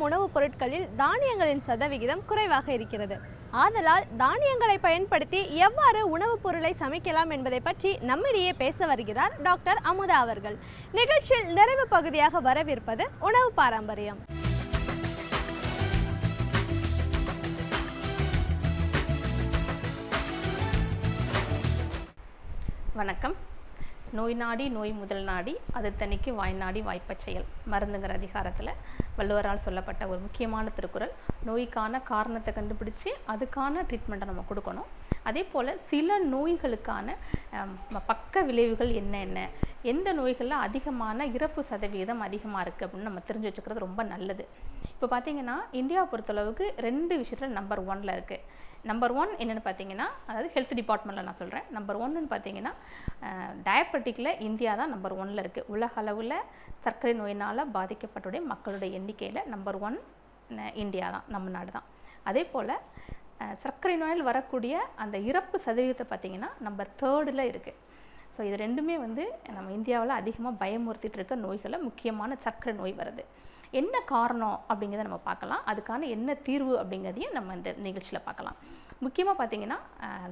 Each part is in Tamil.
உணவுப் பொருட்களில் தானியங்களின் சதவிகிதம் குறைவாக இருக்கிறது. ஆதலால் தானியங்களை பயன்படுத்தி எவ்வாறு உணவுப் பொருளை சமைக்கலாம் என்பதை பற்றி நம்மிடையே பேச வருகிறார் டாக்டர் அமுதா அவர்கள். நிகழ்ச்சியில் நிறைவு பகுதியாக வரவிருப்பது உணவு பாரம்பரியம். வணக்கம். நோய் நாடி நோய் முதல் நாடி அது தனிக்கு வாய் நாடி வாய்ப்பச் செயல் மருந்துங்கிற அதிகாரத்தில் வள்ளுவரால் சொல்லப்பட்ட ஒரு முக்கியமான திருக்குறள். நோய்க்கான காரணத்தை கண்டுபிடிச்சி அதுக்கான ட்ரீட்மெண்ட்டை நம்ம கொடுக்கணும். அதே போல் சில நோய்களுக்கான பக்க விளைவுகள் என்ன எந்த நோய்களில் அதிகமான இறப்பு சதவீதம் அதிகமாக இருக்குது அப்படின்னு நம்ம தெரிஞ்சு வச்சுக்கிறது ரொம்ப நல்லது. இப்போ பார்த்திங்கன்னா இந்தியாவை பொறுத்தளவுக்கு 2 விஷயத்தில் நம்பர் 1ல் இருக்குது. நம்பர் 1 என்னென்னு பார்த்தீங்கன்னா, அதாவது ஹெல்த் டிபார்ட்மெண்ட்டில் நான் சொல்கிறேன். நம்பர் 1ன்னு பார்த்தீங்கன்னா டயபெட்டிக்கில் இந்தியா தான் நம்பர் 1ல் இருக்குது. உலக அளவில் சர்க்கரை நோயினால் பாதிக்கப்பட்டுடைய மக்களுடைய எண்ணிக்கையில் நம்பர் 1 இந்தியா தான், நம்ம நாடு தான். அதே போல் சர்க்கரை நோயால் வரக்கூடிய அந்த இறப்பு சதவீதத்தை பார்த்திங்கன்னா நம்பர் 3ல் இருக்குது. ஸோ இது ரெண்டுமே நம்ம இந்தியாவில் அதிகமாக பயமுறுத்திட்டு இருக்க நோய்களை முக்கியமான சர்க்கரை நோய் வருது. என்ன காரணம் அப்படிங்கிறத நம்ம பார்க்கலாம். அதுக்கான என்ன தீர்வு அப்படிங்கிறதையும் நம்ம இந்த நிகழ்ச்சியில் பார்க்கலாம். முக்கியமாக பார்த்திங்கன்னா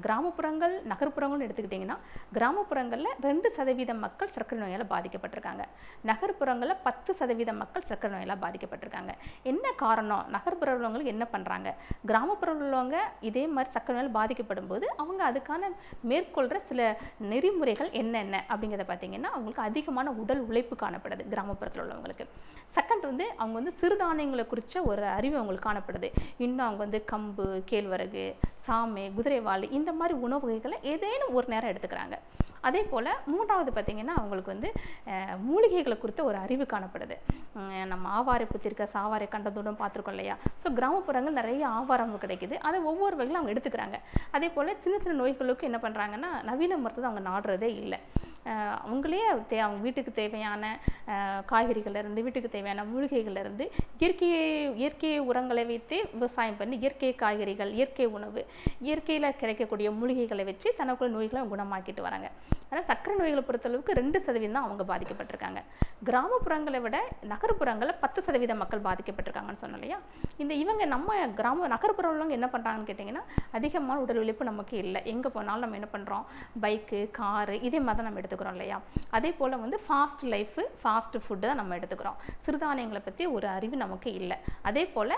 கிராமப்புறங்கள் நகர்ப்புறங்கள்னு எடுத்துக்கிட்டிங்கன்னா, கிராமப்புறங்களில் 2% மக்கள் சர்க்கரை நோயால் பாதிக்கப்பட்டிருக்காங்க. நகர்ப்புறங்களில் 10% மக்கள் சர்க்கரை நோயால் பாதிக்கப்பட்டிருக்காங்க. என்ன காரணம்? நகர்ப்புற உள்ளவங்களுக்கு என்ன பண்ணுறாங்க? கிராமப்புற உள்ளவங்க இதே மாதிரி சர்க்கரை நோயால் பாதிக்கப்படும் போது அவங்க அதுக்கான மேற்கொள்கிற சில நெறிமுறைகள் என்னென்ன அப்படிங்கிறத பார்த்திங்கன்னா, அவங்களுக்கு அதிகமான உடல் உழைப்பு காணப்படுது கிராமப்புறத்தில் உள்ளவங்களுக்கு. செகண்ட் அவங்க சிறுதானியங்களை குறித்த ஒரு அறிவு அவங்களுக்கு காணப்படுது. இன்னும் அவங்க கம்பு, கேழ்வரகு, சாமை, குதிரைவால் இந்த மாதிரி உணவு வகைகளை ஏதேனும் ஒரு நேரம் எடுத்துக்கிறாங்க. அதே போல் 3வது பார்த்திங்கன்னா அவங்களுக்கு மூலிகைகளை குறித்த ஒரு அறிவு காணப்படுது. நம்ம ஆவாரை புத்திருக்க சாவாரை கண்டதோடும் பார்த்துருக்கோம் இல்லையா? ஸோ கிராமப்புறங்கள் நிறைய ஆவாரம் கிடைக்குது. அதை ஒவ்வொரு வகையிலும் அவங்க எடுத்துக்கிறாங்க. அதே போல் சின்ன சின்ன நோய்களுக்கு என்ன பண்ணுறாங்கன்னா, நவீன மருத்துவத்தை அவங்க நாடுறதே இல்லை. அவங்களே அவங்க வீட்டுக்கு தேவையான காய்கறிகள்லேருந்து, வீட்டுக்கு தேவையான மூலிகைகள்லேருந்து இயற்கை உரங்களை வைத்து விவசாயம் பண்ணி இயற்கை காய்கறிகள், இயற்கை உணவு, இயற்கையில் கிடைக்கக்கூடிய மூலிகைகளை வச்சு தனக்குள்ள நோய்களை குணமாக்கிட்டு வராங்க. அதனால் சர்க்கரை நோய்களை பொறுத்தளவுக்கு 2% தான் அவங்க பாதிக்கப்பட்டிருக்காங்க. கிராமப்புறங்களை விட நகர்ப்புறங்களில் 10% மக்கள் பாதிக்கப்பட்டிருக்காங்கன்னு சொன்னோம் இல்லையா? இவங்க நம்ம நகர்ப்புறம் உள்ளவங்க என்ன பண்ணுறாங்கன்னு கேட்டிங்கன்னா, அதிகமான உடல் உழைப்பு நமக்கு இல்லை. எங்கே போனாலும் நம்ம என்ன பண்ணுறோம், பைக்கு, காரு இதே மாதிரி தான் நம்ம எடுத்துக்கிறோம் இல்லையா? அதே போல் ஃபாஸ்ட் லைஃபு, ஃபாஸ்ட் ஃபுட்டு தான் நம்ம எடுத்துக்கிறோம். சிறுதானியங்களை பற்றி ஒரு அறிவு நமக்கு இல்லை. அதே போல்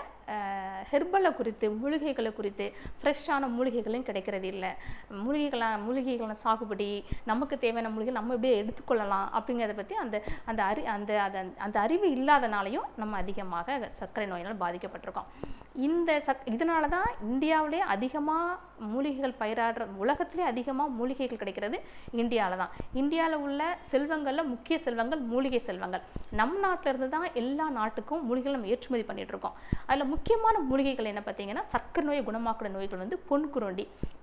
ஹெர்பலை குறித்து, மூலிகைகளை குறித்து ஃப்ரெஷ்ஷான மூலிகைகளும் கிடைக்கிறது இல்லை. மூலிகைகளை சாகுபடி, நமக்கு தேவையான மூலிகை நம்ம எப்படியே எடுத்துக்கொள்ளலாம் அப்படிங்கிறத பற்றி அந்த அறிவு இல்லாதனாலையும் நம்ம அதிகமாக சர்க்கரை நோயினால் பாதிக்கப்பட்டிருக்கோம். இதனால தான் இந்தியாவிலே அதிகமாக மூலிகைகள் பயிராடுற, உலகத்திலே அதிகமாக மூலிகைகள் கிடைக்கிறது இந்தியாவில் தான். இந்தியாவில் உள்ள செல்வங்களில் முக்கிய செல்வங்கள் மூலிகை செல்வங்கள். நம் நாட்டில் இருந்து தான் எல்லா நாட்டுக்கும் மூலிகைகள் நம்ம ஏற்றுமதி பண்ணிகிட்டு இருக்கோம். அதில் முக்கியமான மூலிகைகள் என்ன பார்த்தீங்கன்னா, சர்க்கரை நோயை குணமாக்குற நோய்கள்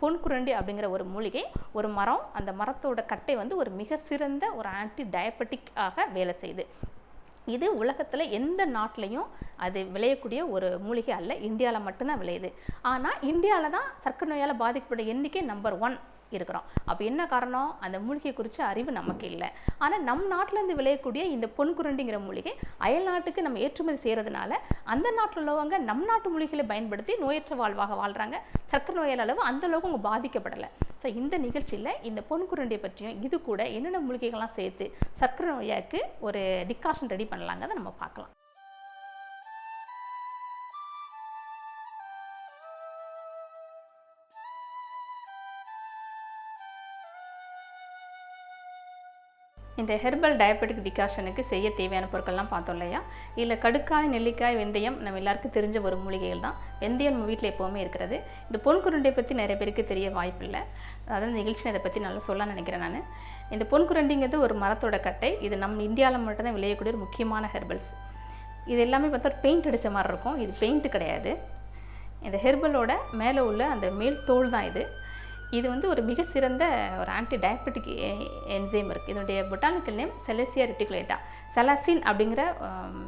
பொன்குரண்டி அப்படிங்கிற ஒரு மூலிகை, ஒரு மரம். அந்த மரத்தோட கட்டை ஒரு மிக சிறந்த ஒரு ஆன்டி டயபெட்டிக் ஆக வேலை செய்யுது. இது உலகத்தில் எந்த நாட்டிலையும் அது விளையக்கூடிய ஒரு மூலிகை அல்ல, இந்தியாவில் மட்டும்தான் விளையுது. ஆனால் இந்தியாவில் தான் சர்க்கரை நோயால் பாதிக்கப்பட்ட எண்ணிக்கை நம்பர் 1 இருக்கிறோம். அப்போ என்ன காரணம்? அந்த மூலிகை குறித்த அறிவு நமக்கு இல்லை. ஆனால் நம் நாட்டிலேருந்து விளையக்கூடிய இந்த பொன்குரண்டிங்கிற மூலிகை அயல் நாட்டுக்கு நம்ம ஏற்றுமதி செய்கிறதுனால அந்த நாட்டில் உள்ளவங்க நம் நாட்டு மூலிகைகளை பயன்படுத்தி நோயற்ற வாழ்வாக வாழ்கிறாங்க. சர்க்கரை நோயால் அளவு அந்த அளவுக்கு அவங்க பாதிக்கப்படலை. ஸோ இந்த நிகழ்ச்சியில் இந்த பொன்குரண்டியை பற்றியும் இது கூட என்னென்ன மூலிகைகள்லாம் சேர்த்து சர்க்கரை நோயாக்கு ஒரு டிகாஷன் ரெடி பண்ணலாங்கிறத நம்ம பார்க்கலாம். இந்த ஹெர்பல் டயபெட்டிக் டிகாஷனுக்கு செய்ய தேவையான பொருட்கள்லாம் பார்த்தோம் இல்லையா? இல்லை கடுக்காய், நெல்லிக்காய், வெந்தயம் நம்ம எல்லாருக்கும் தெரிஞ்ச ஒரு மூலிகைகள் தான். வெந்தயம் நம்ம வீட்டில் எப்போவுமே இருக்கிறது. இந்த பொன்குரண்டியை பற்றி நிறைய பேருக்கு தெரிய வாய்ப்பில்லை. அதாவது நிகழ்ச்சி இதை பற்றி நல்லா சொல்ல நினைக்கிறேன் நான். இந்த பொன்குரண்டிங்கிறது ஒரு மரத்தோட கட்டை. இது நம்ம இந்தியாவில் மட்டும்தான் விளையக்கூடிய ஒரு முக்கியமான ஹெர்பல்ஸ். இது எல்லாமே பார்த்தா ஒரு பெயிண்ட் அடித்த மாதிரி இருக்கும். இது பெயிண்ட்டு கிடையாது. இந்த ஹெர்பலோட மேலே உள்ள அந்த மேல் தோல் தான் இது. இது ஒரு மிக சிறந்த ஒரு ஆன்டி டயபெட்டிக் என்சைம் இருக்குது. இதனுடைய பொட்டானிக்கல் நேம் செலேசியா ரெட்டிகுலேட்டா. செலாசின் அப்படிங்கிற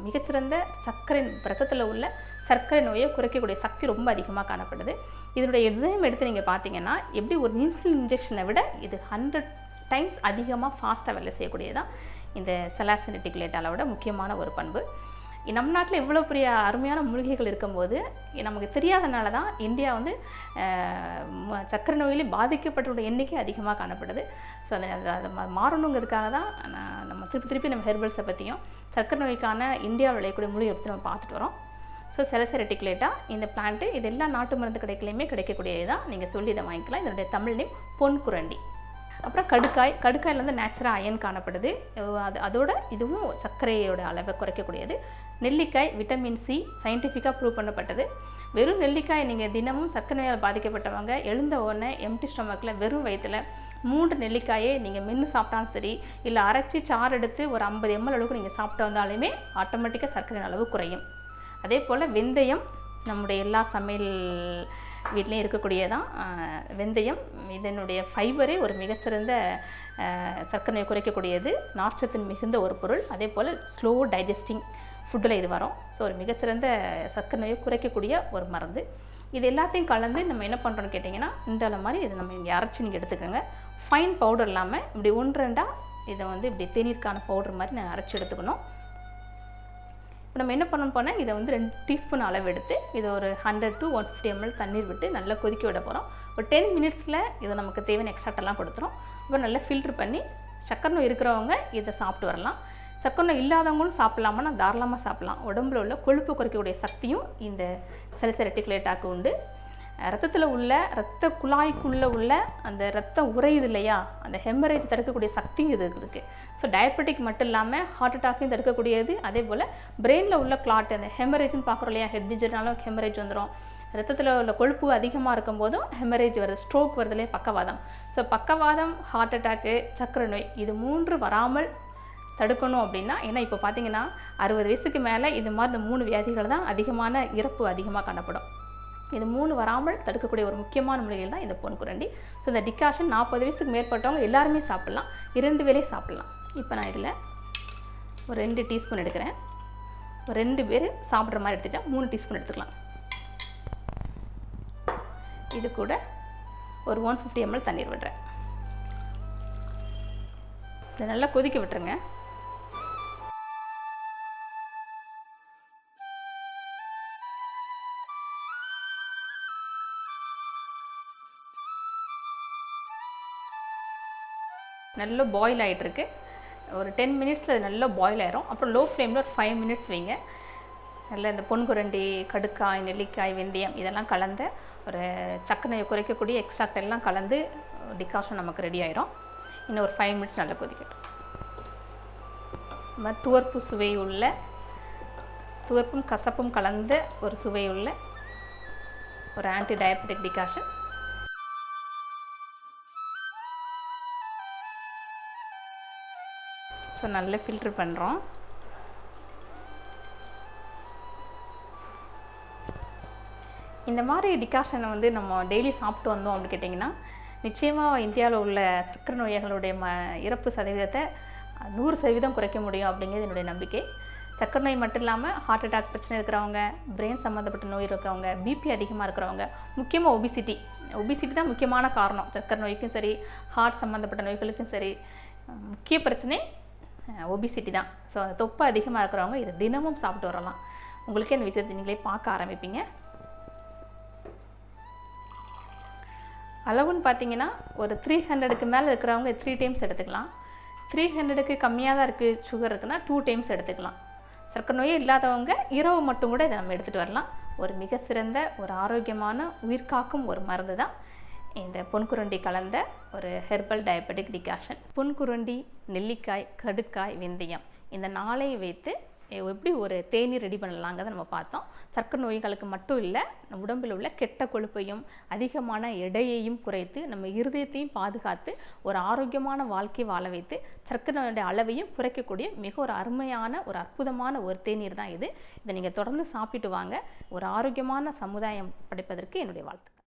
மிகச்சிறந்த சர்க்கரை ரத்தத்தில் உள்ள சர்க்கரை நோயை குறைக்கக்கூடிய சக்தி ரொம்ப அதிகமாக காணப்படுது. இதனுடைய என்சைம் எடுத்து நீங்கள் பார்த்தீங்கன்னா, எப்படி ஒரு இன்சுலின் இன்ஜெக்ஷனை விட இது 100 டைம்ஸ் அதிகமாக ஃபாஸ்ட்டாக வேலை செய்யக்கூடியதான் இந்த செலாசின் ரெட்டிகுலேட்டாவோட முக்கியமான ஒரு பண்பு. நம்ம நாட்டில் இவ்வளோ பெரிய அருமையான மூலிகைகள் இருக்கும்போது நமக்கு தெரியாதனால தான் இந்தியா வந்து சர்க்கரை நோயிலே பாதிக்கப்பட்டோட எண்ணிக்கை அதிகமாக காணப்படுது. ஸோ அதை மாறணுங்கிறதுக்காக தான் நம்ம திருப்பி நம்ம ஹெர்பல்ஸை பற்றியும் சர்க்கரை நோய்க்கான இந்தியாவில் விளையக்கூடிய மூலிகை பற்றி நம்ம பார்த்துட்டு வரோம். ஸோ செலசி ரெட்டிகுலேட்டா இந்த பிளான்ட்டு இது எல்லா நாட்டு மருந்து கடைகளையுமே கிடைக்கக்கூடியது தான். நீங்கள் சொல்லி இதை வாங்கிக்கலாம். இதனுடைய தமிழ் நேம் பொன்குரண்டி. அப்புறம் கடுக்காயில் வந்து நேச்சுரல் அயன் காணப்படுது. அதோட இதுவும் சர்க்கரையோட அளவை குறைக்கக்கூடியது. நெல்லிக்காய் விட்டமின் சி சயின்டிஃபிக்காக ப்ரூவ் பண்ணப்பட்டது. வெறும் நெல்லிக்காய் நீங்கள் தினமும் சர்க்கரை நோயால் பாதிக்கப்பட்டவங்க எழுந்த உடனே எம்டி ஸ்டொமக்கில் வெறும் வயிற்றில் 3 நெல்லிக்காயை நீங்கள் மென்று சாப்பிட்டாலும் சரி, இல்லை அரைச்சி சாறு எடுத்து ஒரு 50 ml அளவுக்கு நீங்கள் சாப்பிட்டு வந்தாலுமே ஆட்டோமேட்டிக்காக சர்க்கரை அளவு குறையும். அதே போல் வெந்தயம் நம்முடைய எல்லா சமையல் வீட்லேயும் இருக்கக்கூடியதான். வெந்தயம் இதனுடைய ஃபைபரே ஒரு மிக சிறந்த சர்க்கரையை குறைக்கக்கூடியது, நார்ச்சத்தின் மிகுந்த ஒரு பொருள். அதே போல் ஸ்லோ டைஜஸ்டிங் ஃபுட்டில் இது வரும். ஸோ ஒரு மிகச்சிறந்த சர்க்கரை நோயை குறைக்கக்கூடிய ஒரு மருந்து. இது எல்லாத்தையும் கலந்து நம்ம என்ன பண்ணுறோன்னு கேட்டிங்கன்னா, இந்த மாதிரி இதை நம்ம இங்கே அரைச்சி நீங்கள் எடுத்துக்கோங்க. ஃபைன் பவுடர் இல்லாமல் இப்படி 1-2 இதை வந்து இப்படி தேநீருக்கான பவுடர் மாதிரி நான் அரைச்சி எடுத்துக்கணும். இப்போ நம்ம என்ன பண்ணணும் போனால் இதை வந்து 2 டீஸ்பூன் அளவு எடுத்து இதை ஒரு 100 to 150 ml தண்ணீர் விட்டு நல்லா கொதிக்க விட போகிறோம். ஒரு 10 minutesல இதை நமக்கு தேவையான எக்ஸ்ட்ராக்டெல்லாம் கொடுத்துரும். அப்புறம் நல்லா ஃபில்ட்ரு பண்ணி சர்க்கரை நோய் இருக்கிறவங்க இதை சாப்பிட்டு வரலாம். சர்க்கரை நோய் இல்லாதவங்களும் சாப்பிட்லாமா? தாராளமாக சாப்பிட்லாம். உடம்புல உள்ள கொழுப்பு குறைக்கக்கூடிய சக்தியும் இந்த செலசி ரெட்டிகுலேட்டாக்கு உண்டு. ரத்தத்தில் உள்ள இரத்த குழாய்க்குள்ளே உள்ள அந்த ரத்தம் உறையுது இல்லையா, அந்த ஹெமரேஜ் தடுக்கக்கூடிய சக்தியும் இது இருக்குது. ஸோ டயபெட்டிக் மட்டும் இல்லாமல் ஹார்ட் அட்டாக்கையும் தடுக்கக்கூடியது. அதே போல் பிரெயினில் உள்ள கிளாட் அந்த ஹெமரேஜ்னு பார்க்குறோம் இல்லையா, ஹெட் இன்ஜுரினாலும் ஹெமரேஜ் வந்துடும். ரத்தத்தில் உள்ள கொழுப்பு அதிகமாக இருக்கும் போதும் ஹெமரேஜ் வருது, ஸ்ட்ரோக் வருதுலேயே பக்கவாதம். ஸோ பக்கவாதம், ஹார்ட் அட்டாக்கு, சர்க்கரை நோய் இது 3 வராமல் தடுக்கணும் அப்படின்னா, ஏன்னா இப்போ பார்த்தீங்கன்னா 60 வயசுக்கு மேலே இது மாதிரி இந்த 3 வியாதிகள் தான் அதிகமான இறப்பு அதிகமாக காணப்படும். இது 3 வராமல் தடுக்கக்கூடிய ஒரு முக்கியமான மூலிகைகள் தான் இந்த பொன்குரண்டி. ஸோ இந்த டிகாஷன் 40 வயசுக்கு மேற்பட்டவங்க எல்லாருமே சாப்பிட்லாம், 2 வேளையும் சாப்பிட்லாம். இப்போ நான் இதில் ஒரு 2 டீஸ்பூன் எடுக்கிறேன். ஒரு 2 பேர் சாப்பிட்ற மாதிரி எடுத்துகிட்டேன், 3 டீஸ்பூன் எடுத்துக்கலாம். இது கூட ஒரு 150 ml தண்ணீர் விடுறேன். இதை நல்லா கொதிக்க விட்டுருங்க. நல்லா பாயில் ஆகிட்டுருக்கு. ஒரு 10 minutesல அது நல்லா பாயில் ஆயிரும். அப்புறம் லோ ஃப்ளேமில் ஒரு 5 minutes வைங்க. நல்லா இந்த பொன்குரண்டி, கடுக்காய், நெல்லிக்காய், வெந்தயம் இதெல்லாம் கலந்த ஒரு சர்க்கரையை குறைக்கக்கூடிய எக்ஸ்ட்ராக்ட் எல்லாம் கலந்து டிகாஷன் நமக்கு ரெடி ஆயிரும். இன்னும் ஒரு 5 minutes நல்லா கொதிக்கட்டும். இந்த மாதிரி துவர்ப்பு சுவை உள்ள, துவர்ப்பும் கசப்பும் கலந்த ஒரு சுவை உள்ள ஒரு ஆன்டி டயபெட்டிக் டிகாஷன். ஸோ நல்லா ஃபில்ட்ரு பண்ணுறோம். இந்த மாதிரி டிகாஷனை வந்து நம்ம டெய்லி சாப்பிட்டு வந்தோம் அப்படின்னு கேட்டிங்கன்னா, நிச்சயமாக இந்தியாவில் உள்ள சர்க்கரை நோயாளிகளுடைய இறப்பு சதவீதத்தை 100% குறைக்க முடியும் அப்படிங்கிறது என்னுடைய நம்பிக்கை. சர்க்கரை நோய் மட்டும் இல்லாமல் ஹார்ட் அட்டாக் பிரச்சனை இருக்கிறவங்க, பிரெயின் சம்மந்தப்பட்ட நோய் இருக்கிறவங்க, பிபி அதிகமாக இருக்கிறவங்க, முக்கியமாக ஒபிசிட்டி தான் முக்கியமான காரணம். சர்க்கரை நோய்க்கும் சரி, ஹார்ட் சம்மந்தப்பட்ட நோய்களுக்கும் சரி, முக்கிய பிரச்சனை ஒபிசிட்டி தான். ஸோ அந்த தொப்பை அதிகமாக இருக்கிறவங்க இதை தினமும் சாப்பிட்டு வரலாம். உங்களுக்கே இந்த விஷயத்தை நீங்களே பார்க்க ஆரம்பிப்பீங்க. அளவுன்னு பார்த்தீங்கன்னா ஒரு 300க்கு மேலே இருக்கிறவங்க 3 times எடுத்துக்கலாம். 300க்கு கம்மியாக தான் இருக்குது சுகர் இருக்குன்னா 2 times எடுத்துக்கலாம். சர்க்கரை நோயே இல்லாதவங்க இரவு மட்டும் கூட இதை நம்ம எடுத்துகிட்டு வரலாம். ஒரு மிக சிறந்த ஒரு ஆரோக்கியமான உயிர்காக்கும் ஒரு மருந்து தான் இந்த பொன்குரண்டி கலந்த ஒரு ஹெர்பல் டயபெட்டிக் டிகாஷன். பொன்குரண்டி, நெல்லிக்காய், கடுக்காய், வெந்தயம் இந்த 4ஐயும் வைத்து எப்படி ஒரு தேநீர் ரெடி பண்ணலாங்கிறத நம்ம பார்த்தோம். சர்க்கரை நோய்களுக்கு மட்டும் இல்லை, நம்ம உடம்பில் உள்ள கெட்ட கொழுப்பையும் அதிகமான எடையையும் குறைத்து நம்ம இருதயத்தையும் பாதுகாத்து ஒரு ஆரோக்கியமான வாழ்க்கை வாழ வைத்து சர்க்கரை நோயுடைய அளவையும் குறைக்கக்கூடிய மிக ஒரு அருமையான ஒரு அற்புதமான ஒரு தேநீர் தான் இது. இதை நீங்கள் தொடர்ந்து சாப்பிட்டு வாங்க. ஒரு ஆரோக்கியமான சமுதாயம் படைப்பதற்கு என்னுடைய வாழ்த்து.